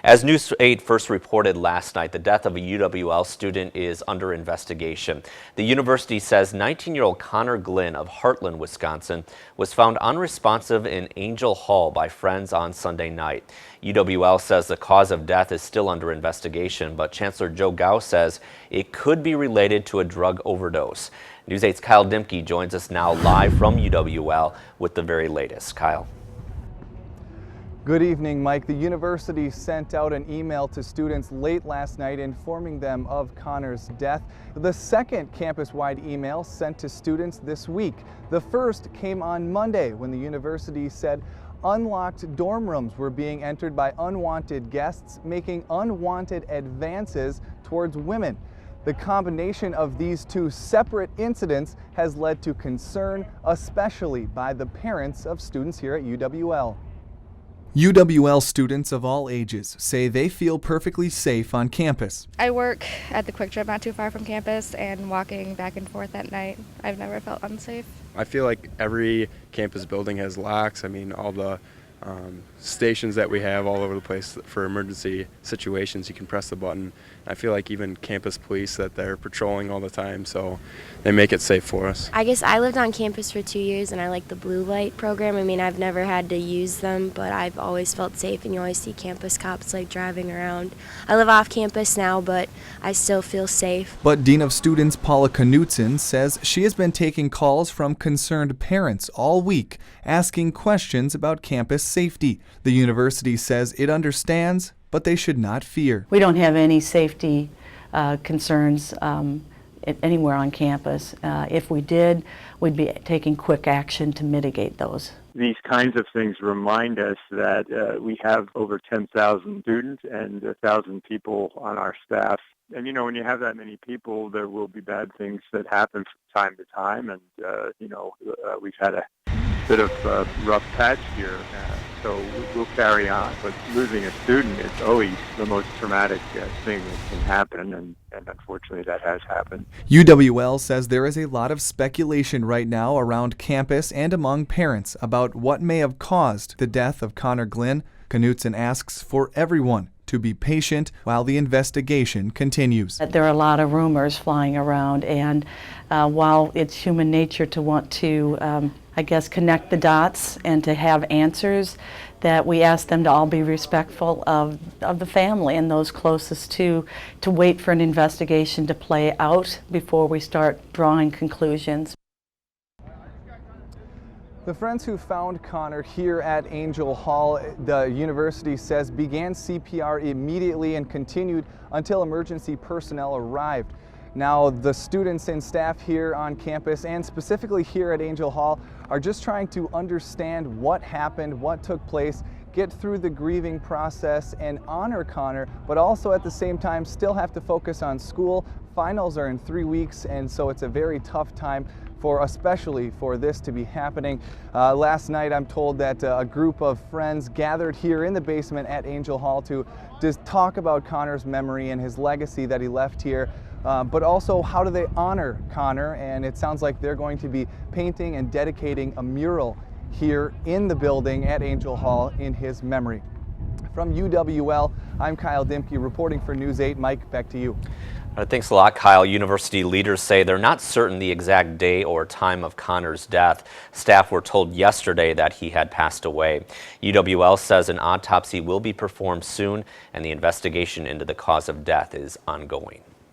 As News 8 first reported last night, the death of a UWL student is under investigation. The university says 19-year-old Connor Glynn of Heartland, Wisconsin, was found unresponsive in Angell Hall by friends on Sunday night. UWL says the cause of death is still under investigation, but Chancellor Joe Gow says it could be related to a drug overdose. News 8's Kyle Dimke joins us now live from UWL with the very latest. Kyle. Good evening, Mike. The university sent out an email to students late last night informing them of Connor's death. The second campus-wide email sent to students this week. The first came on Monday when the university said unlocked dorm rooms were being entered by unwanted guests, making unwanted advances towards women. The combination of these two separate incidents has led to concern, especially by the parents of students here at UWL. UWL students of all ages say they feel perfectly safe on campus. I work at the Quick Trip not too far from campus, and walking back and forth at night, I've never felt unsafe. I feel like every campus building has locks. I mean, all the stations that we have all over the place for emergency situations, you can press the button. I feel like even campus police, that they're patrolling all the time, so they make it safe for us. I guess I lived on campus for 2 years and I like the blue light program. I mean, I've never had to use them, but I've always felt safe, and you always see campus cops like driving around. I live off campus now, but I still feel safe. But Dean of Students Paula Knutson says she has been taking calls from concerned parents all week asking questions about campus safety. The university says it understands, but they should not fear. We don't have any safety concerns anywhere on campus. If we did, we'd be taking quick action to mitigate those. These kinds of things remind us that we have over 10,000 students and 1,000 people on our staff. And, you know, when you have that many people, there will be bad things that happen from time to time. And, we've had a bit of a rough patch here, so we'll carry on. But losing a student is always the most traumatic thing that can happen, and unfortunately that has happened. UWL says there is a lot of speculation right now around campus and among parents about what may have caused the death of Connor Glynn. Knutson asks for everyone to be patient while the investigation continues. There are a lot of rumors flying around, and while it's human nature to want to connect the dots and to have answers, that we ask them to all be respectful of the family and those closest to wait for an investigation to play out before we start drawing conclusions. The friends who found Connor here at Angell Hall, the university says, began CPR immediately and continued until emergency personnel arrived. Now, the students and staff here on campus, and specifically here at Angell Hall, are just trying to understand what happened, what took place, get through the grieving process and honor Connor, but also at the same time still have to focus on school. Finals are in 3 weeks, and so it's a very tough time especially for this to be happening. Last night I'm told that a group of friends gathered here in the basement at Angell Hall to just talk about Connor's memory and his legacy that he left here, but also how do they honor Connor, and it sounds like they're going to be painting and dedicating a mural here in the building at Angell Hall in his memory. From UWL, I'm Kyle Dimke reporting for News 8. Mike, back to you. Thanks a lot, Kyle. University leaders say they're not certain the exact day or time of Connor's death. Staff were told yesterday that he had passed away. UWL says an autopsy will be performed soon, and the investigation into the cause of death is ongoing.